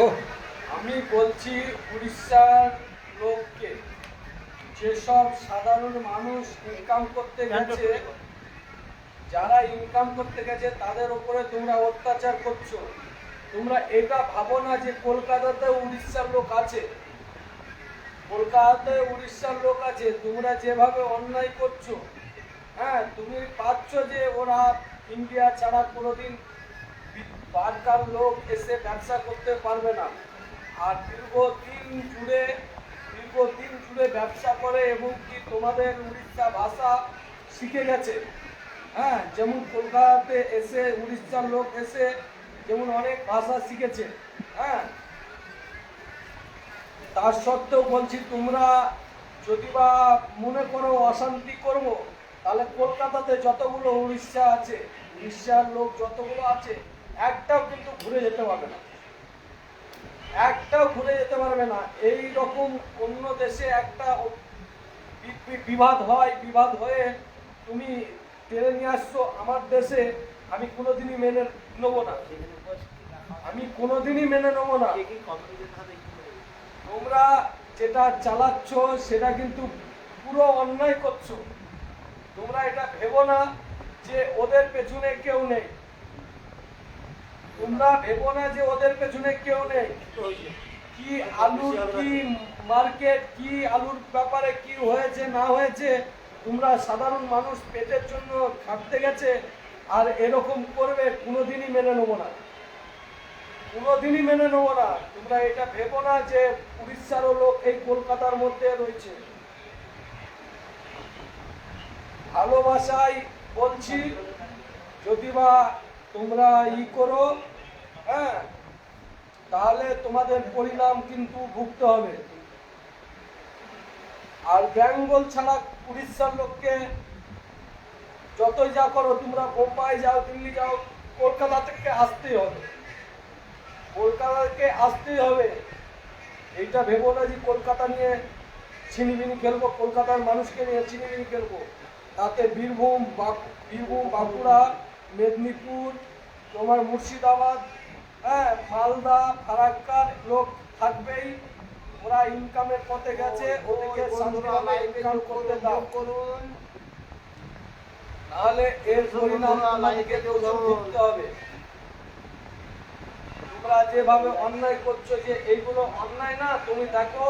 ও আমি বলছি উড়িষ্যার লোককে, যেসব সাধারণ মানুষ ইনকাম করতে গেছে, যারা ইনকাম করতে গেছে তাদের উপরে তোমরা অত্যাচার করছো। তোমরা এটা ভাবো না যে কলকাতাতে উড়িষ্যার লোক আছে, কলকাতাতে উড়িষ্যার লোক আছে। তোমরা যেভাবে অন্যায় করছো, হ্যাঁ, তুমি পাচ্ছ যে ওরা ইন্ডিয়া ছাড়া কোনোদিন বারকার লোক এসে ব্যবসা করতে পারবে না। আর দীর্ঘদিন জুড়ে ব্যবসা করে এবং কি তোমাদের উড়িষ্যা ভাষা শিখে গেছে। হ্যাঁ, যেমন কলকাতাতে এসে উড়িষ্যার লোক এসে যেমন অনেক ভাষা শিখেছে। হ্যাঁ, তার সত্ত্বেও বলছি তোমরা যদি বা মনে করো অশান্তি করব, তাহলে কলকাতাতে যতগুলো উড়িষ্যা আছে, উড়িষ্যার লোক যতগুলো আছে, একটাও কিন্তু ঘুরে যেতে পারবে না, একটাও ঘুরে যেতে পারবে না। এই রকম অন্য দেশে একটা বিবাদ হয়, বিবাদ হয়ে তুমি টেনে নিয়ে আসছো আমার দেশে, আমি কোনোদিনই মেনে নেব না, আমি কোনোদিনই মেনে নেব না। তোমরা যেটা চালাচ্ছ সেটা কিন্তু পুরো অন্যায় করছো। তোমরা এটা ভেবো না যে ওদের পেছনে কেউ নেই, তোমরা ভেবো না যে ওদের পেছনে কেউ নেই। কি আলুর কি মার্কেট, কি আলুর ব্যাপারে কি হয়েছে না হয়েছে, তোমরা সাধারণ মানুষ পেটের জন্য খাটতে গেছে আর এরকম করবে, কোনোদিনই মেনে নেবো না, কোনোদিনই মেনে নেবো না। তোমরা এটা ভেবো না যে উড়িষ্যারও লোক এই কলকাতার মধ্যে রয়েছে। ভালোবাসাই বলছি, যদি বা তোমরা করো, হ্যাঁ, তাহলে তোমাদের পরিণাম কিন্তু ভুগতে হবে। আর বেঙ্গল ছাড়া উড়িষ্যার লোককে যতই যা করো, তোমরা বোম্বাই যাও, দিল্লি যাও, কলকাতা থেকে আসতেই হবে, কলকাতাকে আসতেই হবে। এইটা ভেবো না যে কলকাতা নিয়ে ছিনিমিনি খেলবো, কলকাতার মানুষকে নিয়ে ছিনিমিনি খেলবো। তাতে বীরভূম, বাঁকুড়া, মেদিনীপুর, তোমার মুর্শিদাবাদ, হ্যাঁ, মালদা, ফারাক্কার লোক থাকবেই। ওরা ইনকামের পথে গেছে, ওদেরকে শান্তিভাবে ইনকাম করতে দাও, করুন, নাহলে এর পরিণাম আমাদেরকে ভুগতে হবে। তোমরা যেভাবে অন্যায় করছো, যে এইগুলো অন্যায় না, তুমি দেখো,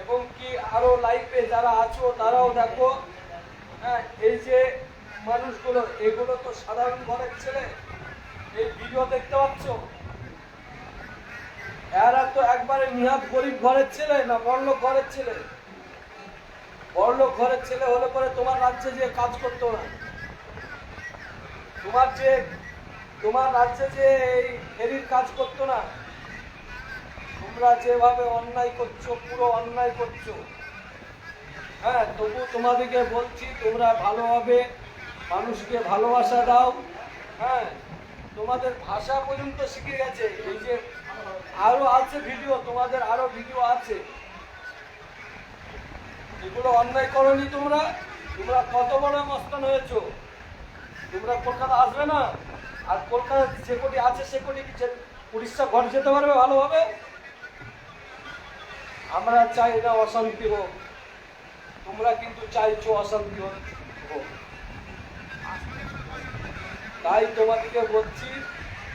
এবং কি আরো লাইফে যারা আছো তারাও দেখো। হ্যাঁ, এই যে মানুষগুলো, এগুলো তো সাধারণ ঘরের ছেলে। এই ভিডিও দেখতে পাচ্ছ, এরা তো একবারে নিহাত গরিব ঘরের ছেলে না বড়লোক ঘরের ছেলে। বড়লোক ঘরের ছেলে হলে পরে তোমার রাজ্যে যে কাজ করতো না, তোমার রাজ্যে যে এই ফেরির কাজ করতো না। তোমরা যেভাবে অন্যায় করছো, পুরো অন্যায় করছো। হ্যাঁ, তবু তোমাদেরকে বলছি, তোমরা ভালোভাবে মানুষকে ভালোবাসা দাও। হ্যাঁ, তোমাদের ভাষা পর্যন্ত শিখে গেছে। এই যে আরো আছে ভিডিও, তোমাদের আরো ভিডিও আছে, এগুলো অন্যায় করনি তোমরা। তোমরা কত বড় মস্তান হয়েছো। তোমরা কলকাতা আসবে না, আর কলকাতা যে কোটি আছে সে কোটি উড়িষ্যা ঘর যেতে পারবে ভালোভাবে। আমরা চাই না অশান্তি হোক, তোমরা কিন্তু চাইছো অশান্তি হোক। তাই তোমাদেরকে বলছি,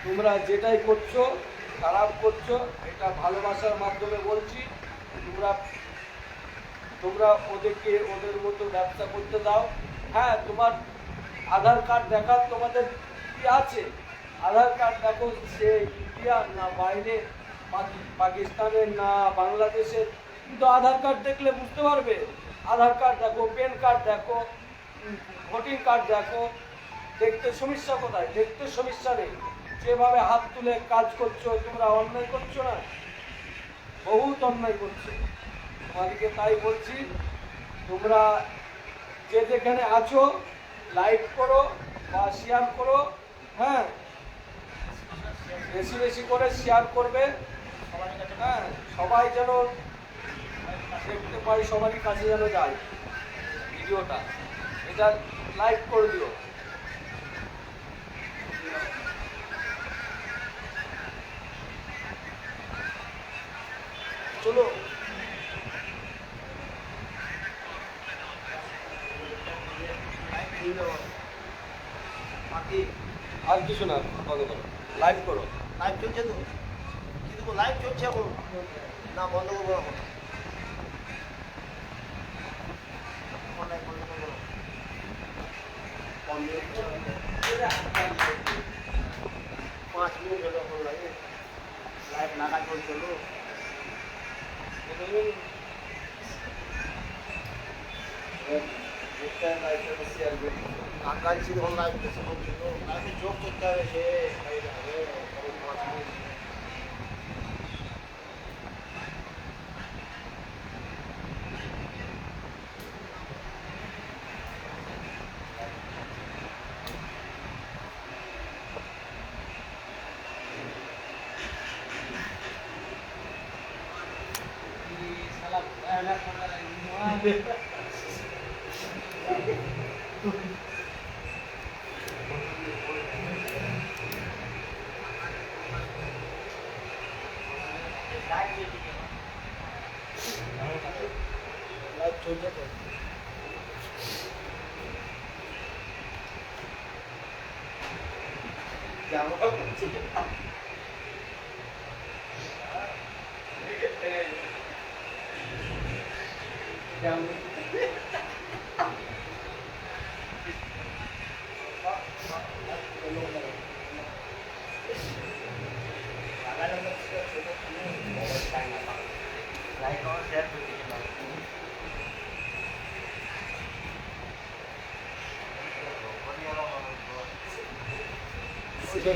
তোমরা যেটাই করছো খারাপ করছো, এটা ভালোবাসার মাধ্যমে বলছি। তোমরা ওদেরকে ওদের মতো ব্যবসা করতে দাও। হ্যাঁ, তোমার আধার কার্ড দেখার তোমাদের কি আছে, আধার কার্ড দেখো, সে ইন্ডিয়ার না বাইরে, পাকিস্তানের না বাংলাদেশের, কিন্তু আধার কার্ড দেখলে বুঝতে পারবে। আধার কার্ড দেখো, প্যান কার্ড দেখো, ভোটিং কার্ড দেখো, দেখতে সমস্যা কোথায়? দেখতে সমস্যা নেই। যেভাবে হাত তুলে কাজ করছো, তোমরা অন্যায় করছো না, বহুত অন্যায় করছো। তোমাদেরকে তাই বলছি, তোমরা যে যেখানে আছো লাইক করো বা শেয়ার করো। হ্যাঁ, বেশি বেশি করে শেয়ার করবে। হ্যাঁ, সবাই যেন দেখতে পাই, সবারই কাছে যেন যায় ভিডিওটা, এটা লাইক করে দিও। চলো। আর কিছু না, বন্ধ করো, লাইভ করো। লাইভ চলছে তো, কি দেবো? লাইভ চলছে এখন, না বন্ধ করবো এখন? লাইভ বন্ধ করবো না। 5 মিনিট হলো এখন লাইভে, লাইভ লাগা চলছিল। আকাশ যখন লাইভ বেশি বলছিল, লাইভে যোগ করতে হবে, সে হবে 5 মিনিট। লাইভ চলছে তো।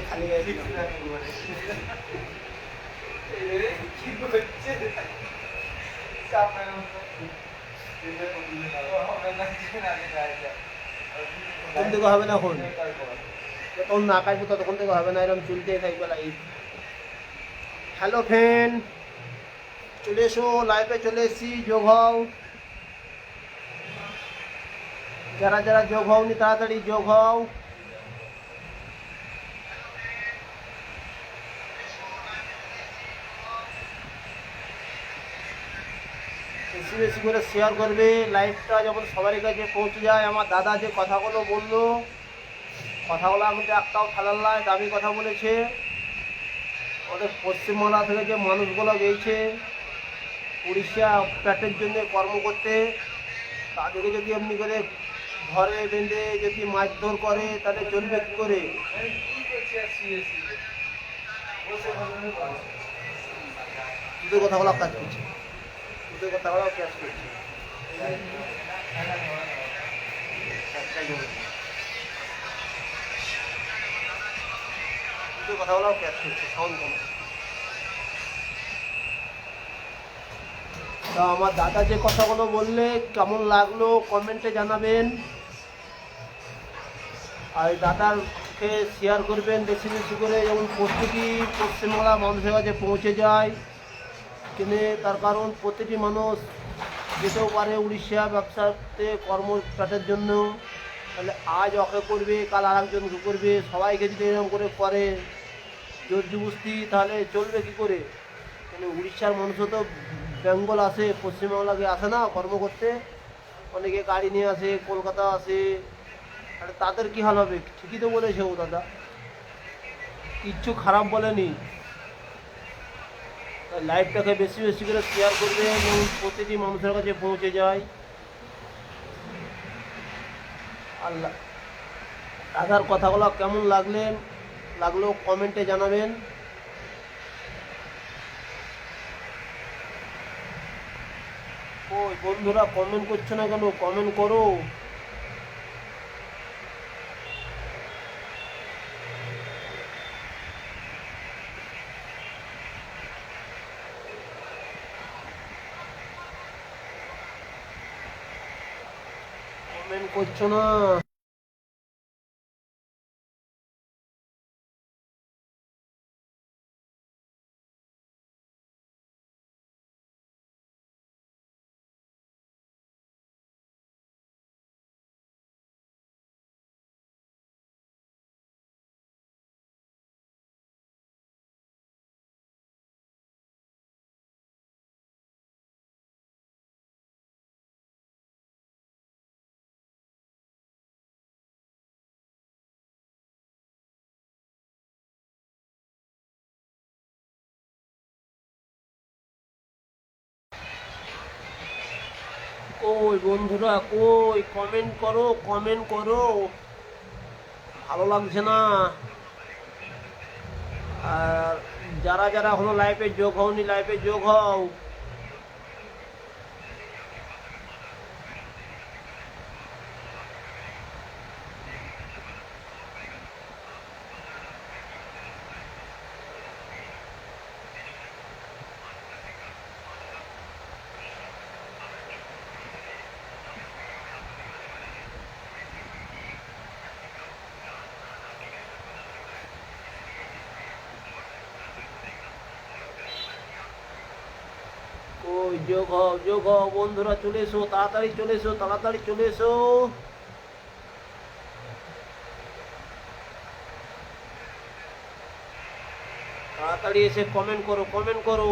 খালি তখন থেকে হবে না, এখন যতক্ষণ না কাটবো ততক্ষণ থেকে হবে না, এরকম চলতেই থাকবে লাইভ। হ্যালো ফ্রেন্ড, চলে এসো, লাইভে চলে এসেছি, যোগ হও। যারা যারা যোগ হওনি তাড়াতাড়ি যোগ হও। বেশি বেশি করে শেয়ার করবে, লাইভটা যখন সবার কাছে পৌঁছে যায়। আমার দাদা যে কথাগুলো বললো, কথাগুলো কিন্তু একটাও ফেলার নয়, দামি কথা বলেছে। ওদের পশ্চিমবাংলা থেকে যে মানুষগুলো গেছে উড়িষ্যা প্যাটের জন্য কর্ম করতে, তাদেরকে যদি এমনি করে ঘরে বেঁধে যদি মারধর করে তাহলে চলবে কী করে? তোদের কথাগুলো কাজ করছে, তোদের কথাগুলো কাজ করছে। তোদের কথাগুলো কাজ করছে, সাউন্ড কম। তা আমার দাদা যে কথাগুলো বললে কেমন লাগলো কমেন্টে জানাবেন, আর দাদারকে শেয়ার করবেন বেশি বেশি করে, যেমন প্রত্যেকটি পশ্চিমবাংলা মানুষের কাছে পৌঁছে যায়। কিনে তার কারণ প্রতিটি মানুষ যেতেও পারে উড়িষ্যা ব্যবসাতে কর্মপাঠের জন্য, তাহলে আজ ওকে করবে, কাল আর একজনকে করবে, সবাইকে যদি এরকম করে জোর জবস্তি, তাহলে চলবে কী করে? মানে উড়িষ্যার মানুষও তো বেঙ্গল আসে, পশ্চিমবাংলাকে আসে না কর্ম করতে, অনেকে গাড়ি নিয়ে আসে, কলকাতা আসে, তাহলে তাদের কী হাল হবে? ঠিকই তো বলেছে ও দাদা, কিচ্ছু খারাপ বলেনি। লাইভটাকে বেশি বেশি করে শেয়ার করবে এবং প্রতিটি মানুষের কাছে পৌঁছে যায়। আর দাদার কথাগুলো কেমন লাগলো কমেন্টে জানাবেন। ওই বন্ধুরা কমেন্ট করছো না কেন? কমেন্ট করো। কমেন্ট করছো না। ওই বন্ধুরা কই, কমেন্ট করো, কমেন্ট করো। ভালো লাগছে না। আর যারা যারা এখনো লাইভে যোগ হওনি, লাইভে যোগ হও। ওই যোগ হও বন্ধুরা, চলে এসো, তাড়াতাড়ি চলে এসো, তাড়াতাড়ি চলে এসো। তাড়াতাড়ি এসে কমেন্ট করো, কমেন্ট করো।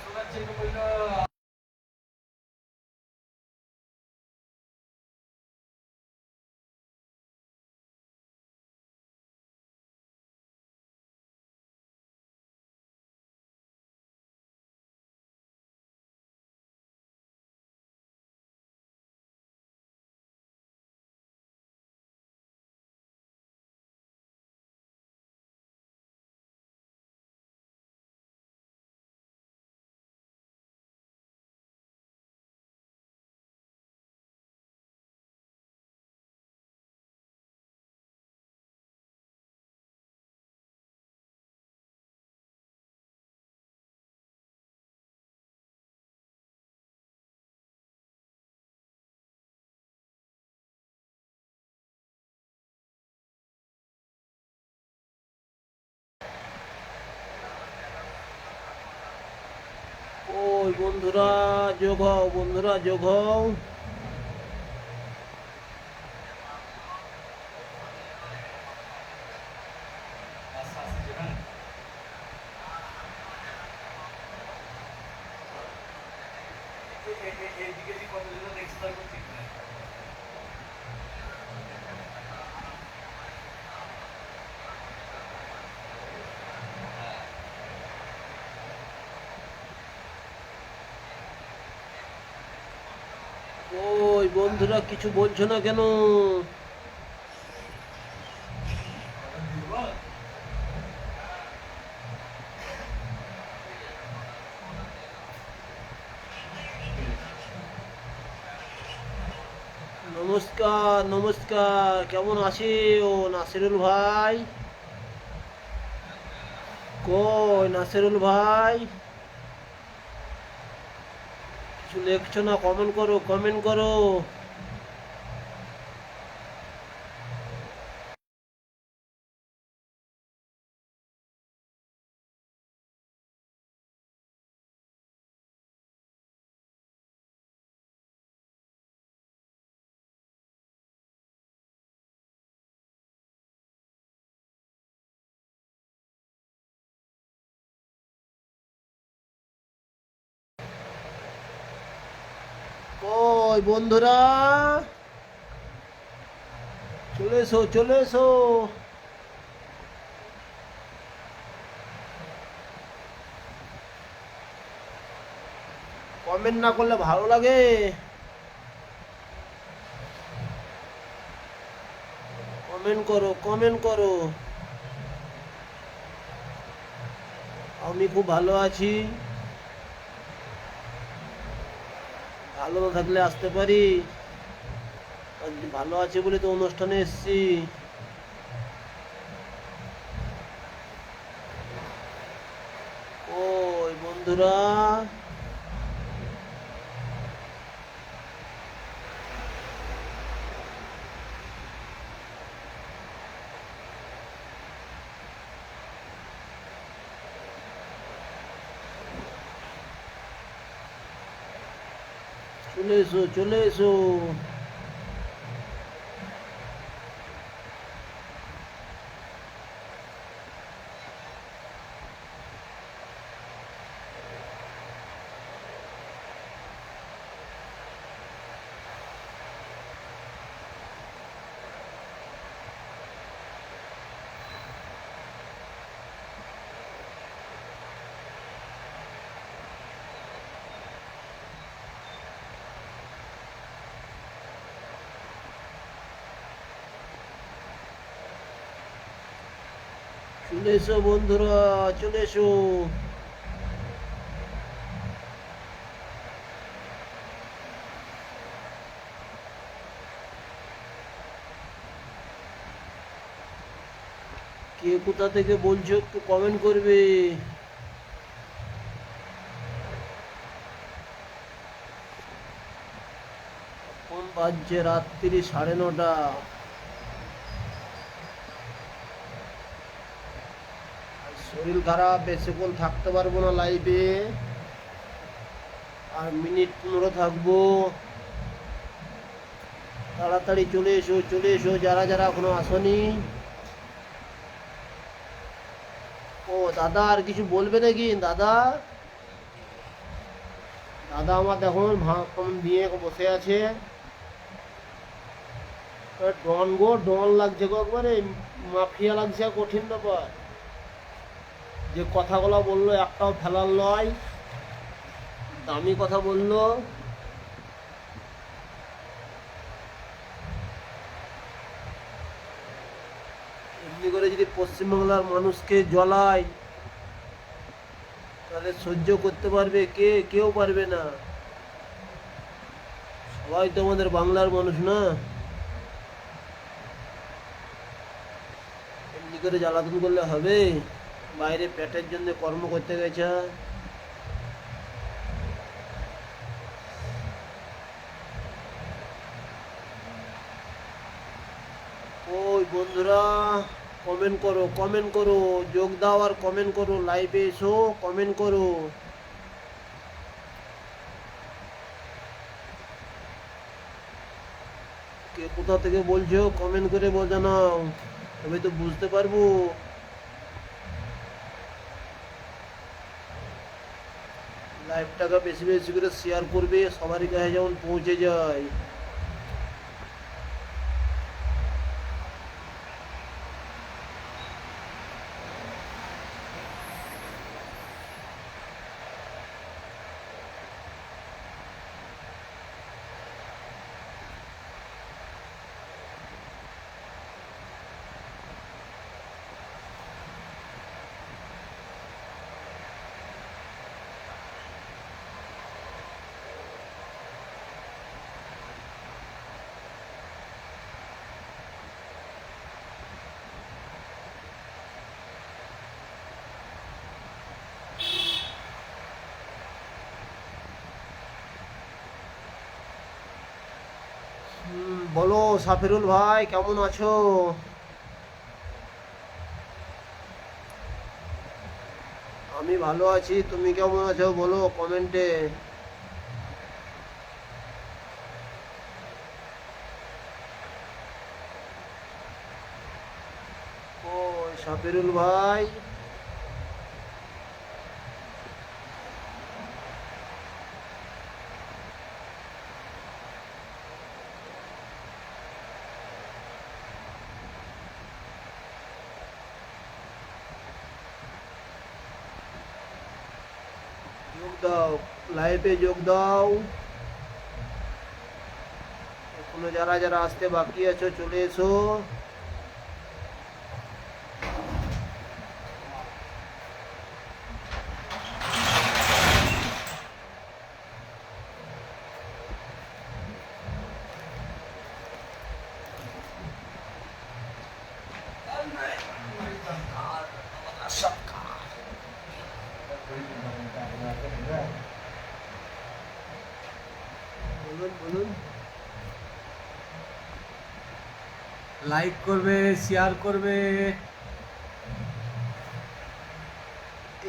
শোনাচ্ছি বললো ওই বন্ধুরা যোগ হও, বন্ধুরা যোগ হও। এইদিকে যে কতজন দেখছে তারপর ঠিক নাই। ওই বন্ধুরা কিছু বলছো না কেন? নমস্কার, নমস্কার, কেমন আছে ও নাসিরুল ভাই? কই নাসিরুল ভাই, কিছু লেখছো না? কমেন্ট করো, কমেন্ট করো। কই বন্ধুরা, চলে এসো, চলে এসো। কমেন্ট না করলে ভালো লাগে? কমেন্ট করো, কমেন্ট করো। আমি খুব ভালো আছি। ভালো না থাকলে আসতে পারি? আজ ভালো আছি বলে তো অনুষ্ঠানে এসেছি। বন্ধুরা, চলে এসো চলে এসো। চলে এসো বন্ধুরা, চলে এসো। কে কোথা থেকে বলছো একটু কমেন্ট করবে। এখন বাজছে রাত্রি 9:30। শরীর খারাপ, বেশিক্ষণ থাকতে পারবো না লাইভে, আর মিনিট 15 থাকবো। তাড়াতাড়ি চলে এসো চলে এসো, যারা যারা এখনো আসনি। ও দাদা আর কিছু বলবে নাকি? দাদা দাদা আমার দেখুন ভাঙ দিয়ে বসে আছে। ডন গো, ডন লাগছে গো, একবারে মাফিয়া লাগছে। কঠিন ব্যাপার, যে কথাগুলো বললো একটাও ফেলার নয়, দামি কথা বললো। এমনি করে যদি পশ্চিমবাংলার মানুষকে জ্বলায়, তাহলে সহ্য করতে পারবে কে? কেউ পারবে না। সবাই তো আমাদের বাংলার মানুষ না। এমনি করে জ্বালাতন করলে হবে? বাইরে পেটের জন্য কর্ম করতে গেছে। ওই বন্ধুরা, কমেন্ট করো কমেন্ট করো, যোগ দাও আর কমেন্ট করো। লাইভে এসো, কমেন্ট করো। কে কোথা থেকে বলছো কমেন্ট করে জানাও, তবে তো বুঝতে পারবো। লাইভটাকে বেশি বেশি করে শেয়ার করবে, সবারই কাছে যেমন পৌঁছে যায়। বলো সাফিরুল ভাই, কেমন আছো? আমি ভালো আছি, তুমি কেমন আছো বলো কমেন্টে। ও সাফিরুল ভাই, যোগ দাও, লাইভে যোগ দাও। এখনো যারা যারা আসতে বাকি আছো চলে এসো। বলুন বলুন। লাইক করবে, শেয়ার করবে।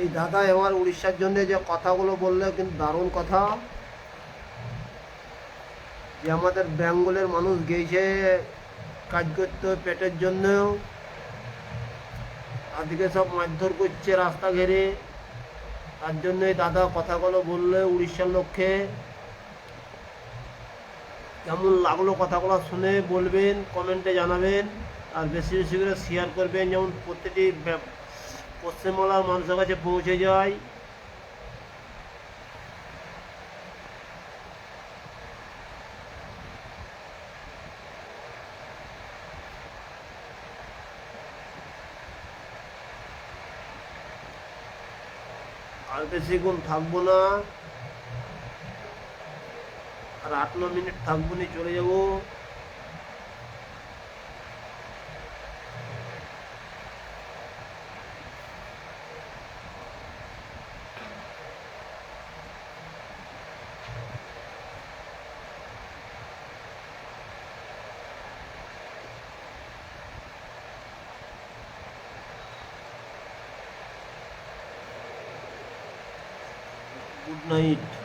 এই দাদা আমার উড়িষ্যার জন্য যে কথাগুলো বললে কিন্তু দারুণ কথা, যে আমাদের বেঙ্গলের মানুষ গিয়েছে কাজ করতে পেটের জন্য, আজকে সব মারধর করছে রাস্তা ঘেরে, তার জন্যই দাদা কথাগুলো বললে উড়িষ্যার লক্ষ্যে। কেমন লাগলো কথাগুলো শুনে বলবেন, কমেন্টে জানাবেন, আর বেশি বেশি করে শেয়ার করবেন, যেমন প্রত্যেকটি পশ্চিমবাংলার মানুষের কাছে পৌঁছে যায়। আর বেশিক্ষণ থাকবো না, আর 8-9 মিনিট থাকবো নি, চলে যাব। Good night.